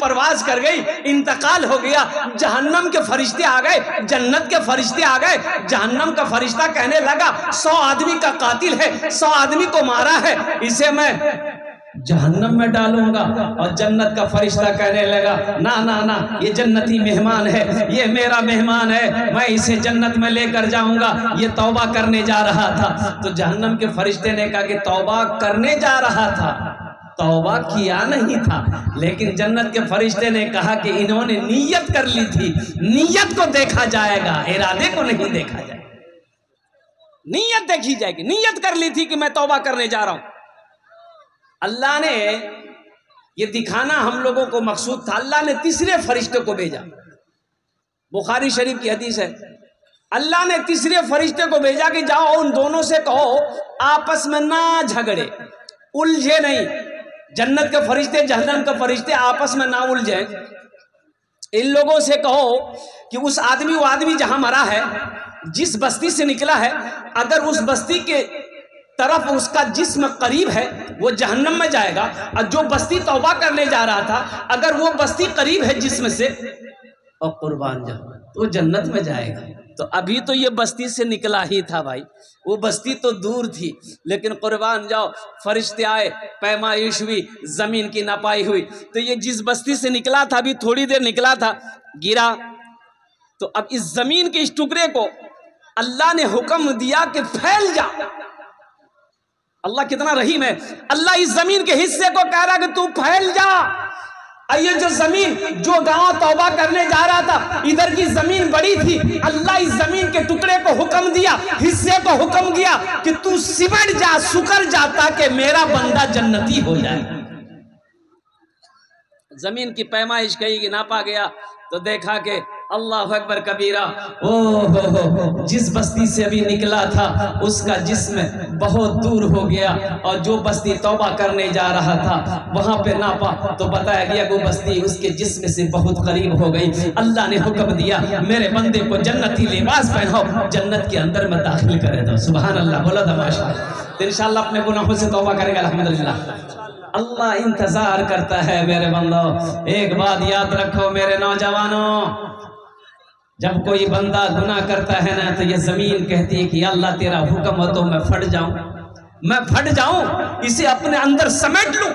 परवाज कर गई, इंतकाल हो गया। जहन्नम के फरिश्ते आ गए, जन्नत के फरिश्ते आ गए। जहन्नम का फरिश्ता कहने लगा 100 आदमी का कातिल है, 100 आदमी को मारा है, इसे मैं जहन्नम में डालूंगा। और जन्नत का फरिश्ता कहने लगा ना ना ना, ये जन्नती मेहमान है, ये मेरा मेहमान है, मैं इसे जन्नत में लेकर जाऊंगा, ये तौबा करने जा रहा था। तो जहन्नम के फरिश्ते ने कहा कि तौबा करने जा रहा था, तौबा किया नहीं था। लेकिन जन्नत के फरिश्ते ने कहा कि इन्होंने नीयत कर ली थी, नीयत को देखा जाएगा, इरादे को नहीं देखा जाएगा। नीयत देखी जाएगी। नीयत कर ली थी कि मैं तौबा करने जा रहा हूं। अल्लाह ने ये दिखाना हम लोगों को मकसूद था। अल्लाह ने तीसरे फरिश्ते को भेजा। बुखारी शरीफ की हदीस है, अल्लाह ने तीसरे फरिश्ते को भेजा कि जाओ उन दोनों से कहो आपस में ना झगड़े, उलझे नहीं। जन्नत के फरिश्ते जहन्नम के फरिश्ते आपस में ना उलझे। इन लोगों से कहो कि उस आदमी, वो आदमी जहां मरा है, जिस बस्ती से निकला है, अगर उस बस्ती के तरफ उसका जिस्म करीब है वो जहन्नम में जाएगा, और जो बस्ती तौबा करने जा रहा था अगर वो बस्ती करीब है जिस्म से, और कुर्बान जाओ तो जन्नत में जाएगा। तो अभी तो ये बस्ती से निकला ही था भाई, वो बस्ती तो दूर थी, लेकिन कुर्बान जाओ फरिश्ते आए, पैमाइश हुई, जमीन की नपाई हुई। तो ये जिस बस्ती से निकला था, अभी थोड़ी देर निकला था, गिरा। तो अब इस जमीन के इस टुकड़े को अल्लाह ने हुक्म दिया कि फैल जा। अल्लाह कितना रहीम है। अल्लाह इस जमीन के हिस्से को कह रहा कि तू फैल जा। ये जो जमीन, जो गांव तौबा करने जा रहा था, इधर की जमीन बड़ी थी, अल्लाह इस जमीन के टुकड़े को हुक्म दिया, हिस्से को हुक्म दिया कि तू सिमट जा, सुकर जा, ताकि मेरा बंदा जन्नती हो जाए। जमीन की पैमाइश कही कि नापा गया तो देखा कि अल्लाह अकबर कबीरा, ओ जिस बस्ती से अभी निकला था उसका जिस्म बहुत दूर हो गया, और जो बस्ती तौबा करने जा रहा था वहां पे नापा तो बताया गया वो बस्ती उसके जिस्म से बहुत करीब हो गई। अल्लाह ने हुक्म दिया मेरे बंदे को जन्नती लिबास पहनाओ, जन्नत के अंदर में दाखिल करे दो। सुभान अल्लाह, बोला था माशाअल्लाह। तो इंशाअल्लाह अपने गुनाहों से तौबा करेगा अल्हम्दुलिल्लाह। अल्लाह इंतजार करता है मेरे बंदो। एक बात याद रखो मेरे नौजवानों, जब कोई बंदा गुनाह करता है ना, तो ये जमीन कहती है कि अल्लाह तेरा हुक्म हो तो मैं फट जाऊं, मैं फट जाऊं, इसे अपने अंदर समेट लूं।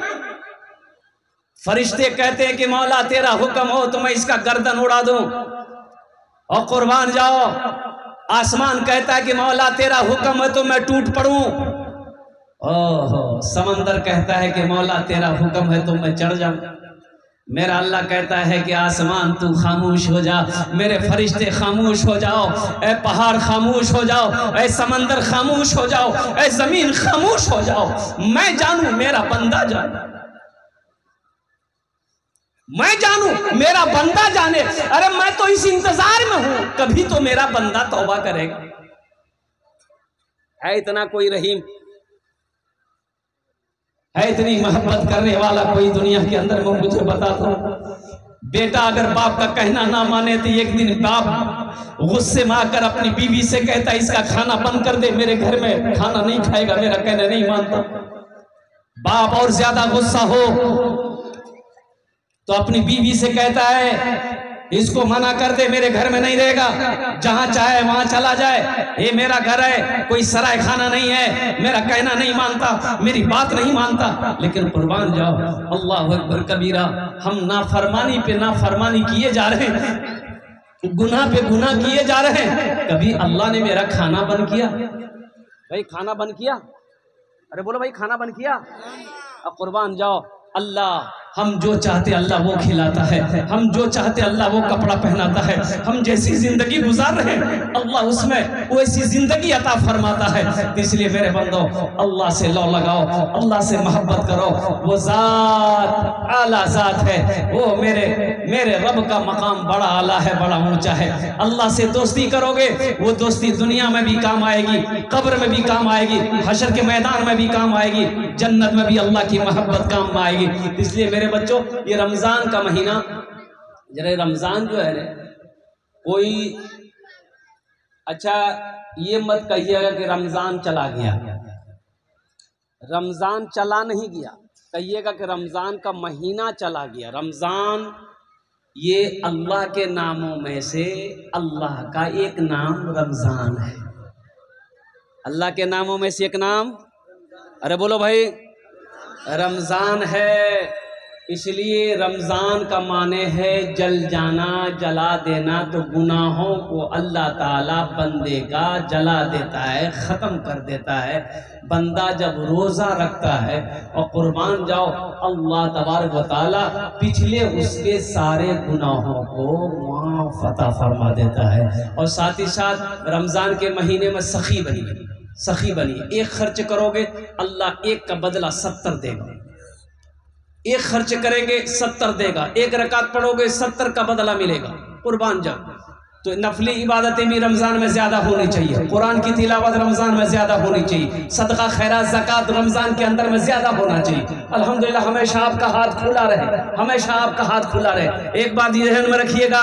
फरिश्ते कहते हैं कि मौला तेरा हुक्म हो तो मैं इसका गर्दन उड़ा दूं और कुर्बान जाओ। आसमान कहता है कि मौला तेरा हुक्म है तो मैं टूट पड़ूं। ओहो, समंदर कहता है कि मौला तेरा हुक्म है तो मैं चढ़ जाऊं। मेरा अल्लाह कहता है कि आसमान तू खामोश हो जा, मेरे फरिश्ते खामोश हो जाओ, ए पहाड़ खामोश हो जाओ, ए समंदर खामोश हो जाओ, ए जमीन खामोश हो जाओ। मैं जानू मेरा बंदा जाने, मैं जानू मेरा बंदा जाने। अरे मैं तो इस इंतजार में हूं, कभी तो मेरा बंदा तौबा करेगा। है इतना कोई रहीम, है इतनी मोहब्बत करने वाला कोई दुनिया के अंदर में? मुझे बता दो। बेटा अगर बाप का कहना ना माने तो एक दिन बाप गुस्से में आकर अपनी बीवी से कहता है इसका खाना बंद कर दे, मेरे घर में खाना नहीं खाएगा, मेरा कहना नहीं मानता। बाप और ज्यादा गुस्सा हो तो अपनी बीवी से कहता है इसको मना कर दे, मेरे घर में नहीं रहेगा, जहां चाहे वहां चला जाए, ये मेरा घर है, कोई सराय खाना नहीं है, मेरा कहना नहीं मानता, मेरी बात नहीं मानता। लेकिन कुर्बान जाओ, अल्लाह अकबर कबीरा, हम नाफरमानी पे नाफरमानी किए जा रहे हैं, गुनाह पे गुनाह किए जा रहे हैं। कभी अल्लाह ने मेरा खाना बंद किया? भाई खाना बंद किया? अरे बोलो भाई खाना बंद किया? अब कुर्बान जाओ, अल्लाह हम जो चाहते अल्लाह वो खिलाता है, हम जो चाहते अल्लाह वो कपड़ा पहनाता है, हम जैसी जिंदगी गुजार रहे हैं अल्लाह उसमें वैसी जिंदगी अता फरमाता है। इसलिए मेरे बंदो अल्लाह से लौ लगाओ, अल्लाह से मोहब्बत करो। वो जात आला जात है, वो मेरे रब का मकाम बड़ा आला है, बड़ा ऊंचा है। अल्लाह से दोस्ती करोगे, वो दोस्ती दुनिया में भी काम आएगी, कब्र में भी काम आएगी, हशर के मैदान में भी काम आएगी, जन्नत में भी अल्लाह की मोहब्बत काम में आएगी। इसलिए मेरे बच्चों ये रमजान का महीना, जरा रमजान जो है कोई अच्छा ये मत कहिएगा कि रमजान चला गया, रमजान चला नहीं गया। कहिएगा कि रमज़ान का महीना चला गया। रमज़ान ये अल्लाह के नामों में से अल्लाह का एक नाम रमज़ान है। अल्लाह के नामों में से एक नाम, अरे बोलो भाई, रमज़ान है। इसलिए रमज़ान का माने है जल जाना, जला देना। तो गुनाहों को अल्लाह ताला बंदे का जला देता है, ख़त्म कर देता है। बंदा जब रोज़ा रखता है और कुर्बान जाओ, अल्लाह तबारक व तआला पिछले उसके सारे गुनाहों को माफ़ अता फरमा देता है। और साथ ही साथ रमज़ान के महीने में सखी बनिए, सखी बनिए। एक खर्च करोगे अल्लाह एक का बदला 70 देगा। एक खर्च करेंगे 70 देगा। एक रकात पढ़ोगे 70 का बदला मिलेगा। कुर्बान जाओ। तो नफली इबादतें भी रमज़ान में ज़्यादा होनी चाहिए। कुरान की तिलावत रमज़ान में ज़्यादा होनी चाहिए। सदका खैरात ज़कात रमज़ान के अंदर में ज़्यादा होना चाहिए। अल्हम्दुलिल्लाह, हमेशा आपका हाथ खुला रहे, हमेशा आपका हाथ खुला रहे। एक बात ध्यान में रखिएगा,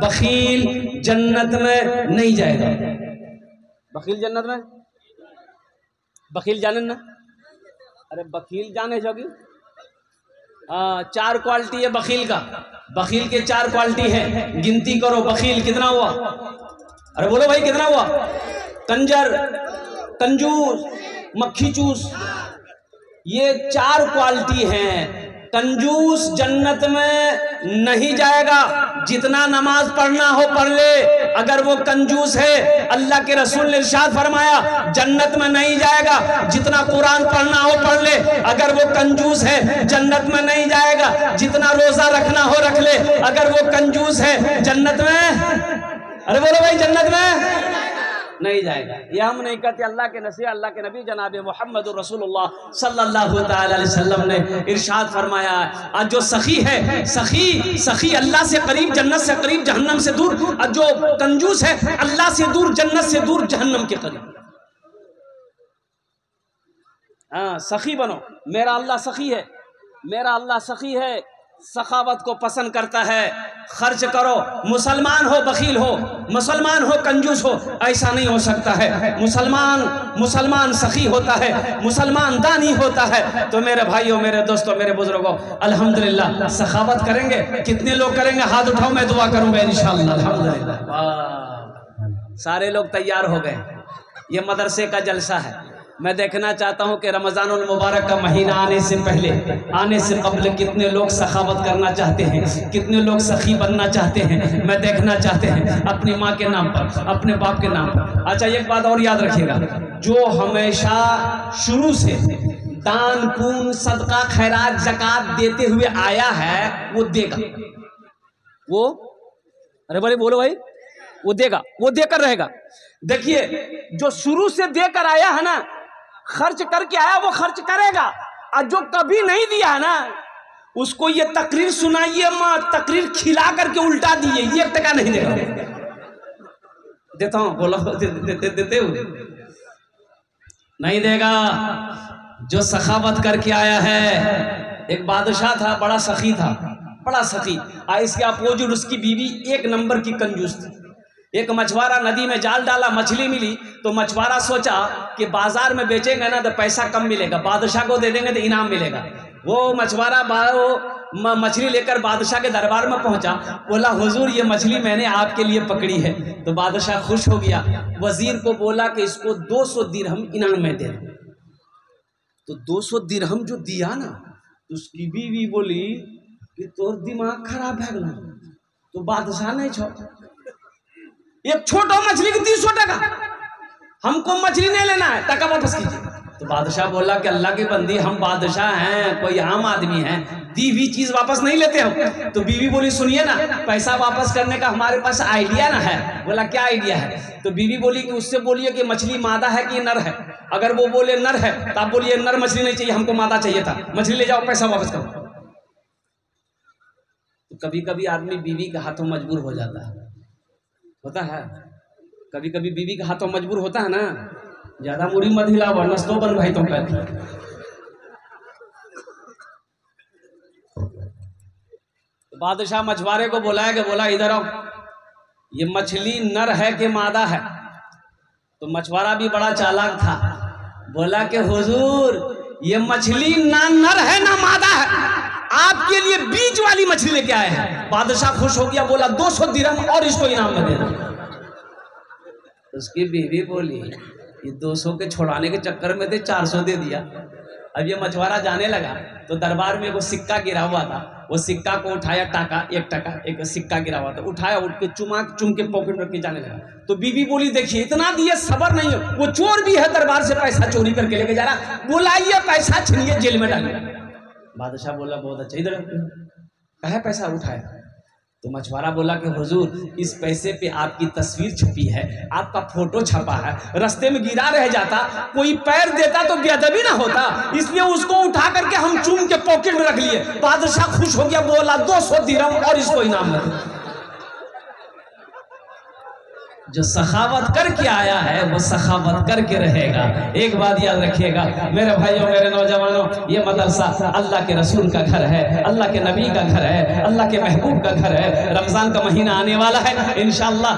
बखील जन्नत में नहीं जाएगा। बखील जन्नत में, बखील जाने ना, अरे बखील जाने जोगी। 4 क्वालिटी है बखील का। बखील के 4 क्वालिटी है, गिनती करो। बखील कितना हुआ? अरे बोलो भाई कितना हुआ? कंजर, कंजूस, मक्खी चूस, ये 4 क्वालिटी हैं। कंजूस जन्नत में नहीं जाएगा। जितना नमाज पढ़ना हो पढ़ ले, अगर वो कंजूस है, अल्लाह के रसूल ने इरशाद फरमाया जन्नत में नहीं जाएगा। जितना कुरान पढ़ना हो पढ़ ले, अगर वो कंजूस है जन्नत में नहीं जाएगा। जितना रोजा रखना हो रख ले, अगर वो कंजूस है जन्नत में, अरे बोलो भाई, जन्नत में नहीं जाएगा। ये हम नहीं कहते, अल्लाह के नबी, अल्लाह के नबी जनाब मोहम्मद रसूलुल्लाह सल्लल्लाहु अलैहि वसल्लम ने इरशाद फरमाया, आज जो सखी है, सखी सखी अल्लाह से करीब, जन्नत से करीब, जहन्नम से दूर। और जो कंजूस है, अल्लाह से दूर, जन्नत से दूर, जहन्नम के करीब। हाँ, सखी बनो। मेरा अल्लाह सखी है, मेरा अल्लाह सखी है, सखावत को पसंद करता है। खर्च करो, मुसलमान हो बखील हो, मुसलमान हो कंजूस हो, ऐसा नहीं हो सकता है। मुसलमान सखी होता है, मुसलमान दानी होता है। तो मेरे भाइयों, मेरे दोस्तों, मेरे बुजुर्गों, अल्हम्दुलिल्लाह सखावत करेंगे। कितने लोग करेंगे? हाथ उठाओ, मैं दुआ करूंगा इंशाअल्लाह। अल्हम्दुलिल्लाह, सारे लोग तैयार हो गए। ये मदरसे का जलसा है। मैं देखना चाहता हूं कि रमज़ानुल मुबारक का महीना आने से पहले, आने से कबल कितने लोग सखावत करना चाहते हैं, कितने लोग सखी बनना चाहते हैं। मैं देखना चाहते हैं अपनी माँ के नाम पर, अपने बाप के नाम पर। अच्छा, एक बात और याद रखिएगा, जो हमेशा शुरू से दान पुण्य सदका खैरात ज़कात देते हुए आया है, वो देगा। वो, अरे भाई बोलो भाई, वो देगा, वो देकर रहेगा। देखिए, जो शुरू से देकर आया है ना, खर्च करके आया, वो खर्च करेगा। और जो कभी नहीं दिया है ना, उसको ये तकरीर सुनाइए, माँ तकरीर खिला करके उल्टा दिए, 1 टका नहीं देगा। देता हूं, बोलो देते हो, नहीं देगा। जो सखावत करके आया है, एक बादशाह था, बड़ा सखी था, बड़ा सखी। इसके अपोजिट उसकी बीवी 1 नंबर की कंजूस थी। एक मछुआरा नदी में जाल डाला, मछली मिली, तो मछुआरा सोचा कि बाजार में बेचेंगे ना तो पैसा कम मिलेगा, बादशाह को दे देंगे तो इनाम मिलेगा। वो मछुआरा मछली लेकर बादशाह के दरबार में पहुंचा, बोला हुजूर ये मछली मैंने आपके लिए पकड़ी है। तो बादशाह खुश हो गया, वजीर को बोला कि इसको 200 दिरहम इनाम में दे। तो 200 दिरहम जो दिया ना, तो उसकी बीवी बोली कि तोर दिमाग खराब है ना, तो बादशाह नहीं छो, एक छोटा मछली की 300 टका, हमको मछली नहीं लेना है, टका वापस कीजिए। तो बादशाह बोला कि अल्लाह की बंदी, हम बादशाह हैं, कोई आम आदमी है, दी हुई चीज वापस नहीं लेते हम। तो बीवी बोली सुनिए ना, पैसा वापस करने का हमारे पास आइडिया ना है। बोला क्या आइडिया है? तो बीवी बोली कि उससे बोलिए कि मछली मादा है कि नर है। अगर वो बोले नर है तो आप बोलिए नर मछली नहीं चाहिए, हमको मादा चाहिए था, मछली ले जाओ, पैसा वापस करो। तो कभी कभी आदमी बीवी के हाथों मजबूर हो जाता है, होता है, कभी कभी बीवी के हाथों मजबूर होता है ना। ज्यादा मुड़ी मत हिलाओ, नस्तो बन भाई तुम कहते। बादशाह मछुआरे को बुलाया कि बोला इधर आओ, ये मछली नर है कि मादा है? तो मछुआरा भी बड़ा चालाक था, बोला कि हुजूर ये मछली ना नर है ना मादा है, आपके लिए बीच वाली मछली लेके आए हैं। बादशाह खुश हो गया, बोला 200 दिरहम और इसको इनाम में दे दो। उसकी बीवी बोली ये 200 के छुड़ाने के चक्कर में 400 दे दिया। अब ये मछुआरा जाने लगा तो दरबार में वो सिक्का गिरा हुआ था, वो सिक्का को उठाया, टाका 1 टका एक सिक्का गिरा हुआ था, उठाया, उठ के चुम के पॉकेट में रख के जाने लगा। तो बीवी बोली देखिए इतना दिए सबर नहीं है, वो चोर भी है, दरबार से पैसा चोरी करके लेके जा रहा, बुलाइए पैसा छीनिए जेल में डालिए। बादशाह बोला बहुत अच्छा, इधर कहा पैसा उठाया। तो मछुआरा बोला कि हुजूर इस पैसे पे आपकी तस्वीर छपी है, आपका फोटो छपा है, रास्ते में गिरा रह जाता, कोई पैर देता तो बेअदबी ना होता, इसलिए उसको उठा करके हम चूम के पॉकेट में रख लिए। बादशाह खुश हो गया, बोला 200 दिरहम और इसको इनाम में। जो सखावत करके आया है वो सखावत करके रहेगा। एक बात याद रखिएगा मेरे भाइयों, मेरे नौजवानों, ये मदरसा अल्लाह के रसूल का घर है, अल्लाह के नबी का घर है, अल्लाह के महबूब का घर है। रमज़ान का महीना आने वाला है, इंशाअल्लाह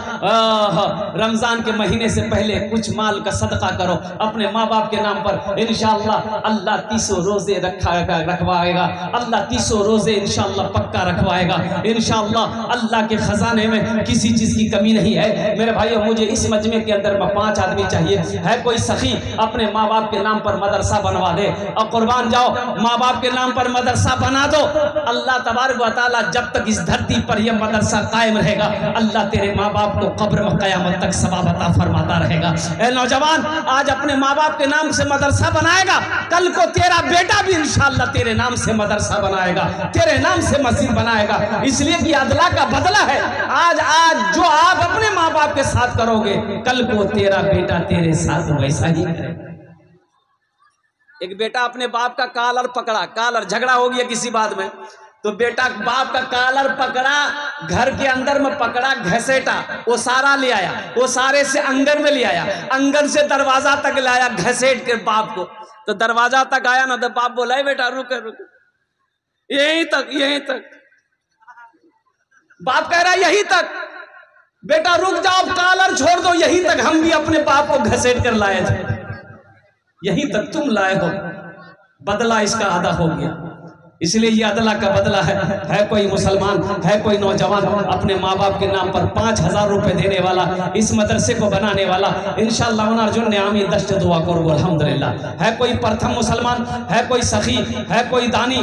रमज़ान के महीने से पहले कुछ माल का सदका करो अपने माँ बाप के नाम पर। इंशाअल्लाह अल्लाह 300 रोजे रखवाएगा, अल्लाह 300 रोजे इंशाअल्लाह पक्का रखवाएगा। इंशाअल्लाह अल्लाह के खजाने में किसी चीज़ की कमी नहीं है। मेरे भाइयों, मुझे इस मजमे के अंदर 5 आदमी चाहिए, है कोई सखी अपने माँ बाप के नाम पर मदरसा बनवा दे, और कुर्बान जाओ माँ बाप के नाम पर मदरसा बना दो। अल्लाह तबारक व तआला जब तक इस धरती पर यह मदरसा कायम रहेगा, अल्लाह तेरे माँ बाप को कब्र में क़यामत तक सवाब अता फरमाता रहेगा। ए नौजवान, आज अपने माँ बाप के नाम से मदरसा बनाएगा, कल को तेरा बेटा भी इंशाअल्लाह तेरे नाम से मदरसा बनाएगा, तेरे नाम से मस्जिद बनाएगा। इसलिए कि अदला का बदला है। आज जो आप अपने माँ बाप के साथ करोगे, कल को तेरा बेटा तेरे साथ वैसा ही करेगा। एक बेटा अपने बाप का कॉलर पकड़ा, कॉलर झगड़ा हो गया किसी बात में, तो बेटा बाप का कॉलर पकड़ा, घर के अंदर में पकड़ा, घसेटा, वो सारा ले आया, वो सारे से अंगन में ले आया, अंगन से दरवाजा तक लाया घसेट के बाप को। तो दरवाजा तक आया ना, तो बाप बोला बेटा रुक रुक, यहीं तक यहीं तक। बाप कह रहा यहीं तक, बेटा रुक जाओ, कॉलर छोड़ दो, यहीं तक हम भी अपने बाप को घसेट कर लाए थे, यहीं तक तुम लाए हो, बदला इसका आधा हो गया। इसलिए ये अदला का बदला है कोई मुसलमान, है कोई नौजवान अपने माँ बाप के नाम पर 5000 रुपए देने वाला, इस मदरसे को बनाने वाला, इंशाअल्लाह उनार्जुन ने आमीन दस्त दुआ करो अल्हम्दुलिल्लाह। है कोई प्रथम मुसलमान, है कोई सखी, है कोई दानी,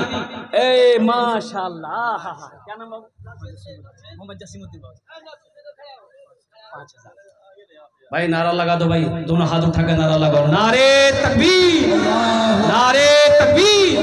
ए माशाअल्लाह, क्या नाम है? मोहम्मद जसीमुद्दीन बाबू। 5000 भाई नारा लगा दो भाई, दोनों हाथ उठा कर नारा लगाओ, नारे तकबीर, नारे तकबीर।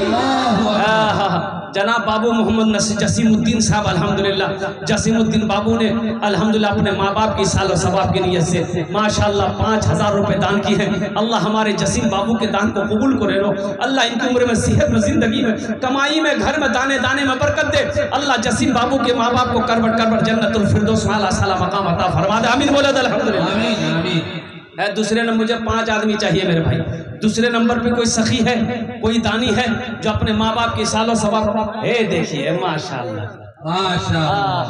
जनाब बाबू मोहम्मद जसीमुद्दीन साहब अल्हम्दुलिल्लाह, जसीमुद्दीन बाबू ने अल्हम्दुलिल्लाह अपने माँ बाप की साल और सवाब की नीयत से माशाअल्लाह 5000 रुपए दान किए हैं। अल्लाह हमारे जसीम बाबू के दान को कबूल करे लो, अल्लाह इनकी उम्र में, सेहत में, जिंदगी में, कमाई में, घर में, दाने दाने में बरकत दे। अल्लाह जसीम बाबू के माँ बाप को करबट करबट जन्नतुल फिरदौस वाला साला मकाम अता फरमा दे। आमीन बोले अल्हम्दुलिल्लाह। है दूसरे नंबर, मुझे 5 आदमी चाहिए मेरे भाई। दूसरे नंबर पे कोई सखी है, कोई दानी है जो अपने माँ बाप की सालों सवाब। हे देखिए माशाअल्लाह माशाअल्लाह,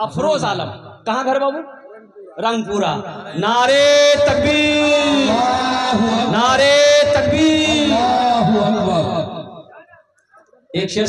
अफरोज आलम, कहाँ घर बाबू? रंगपुरा। नारे तकबीर, नारे तकबीर। एक शेर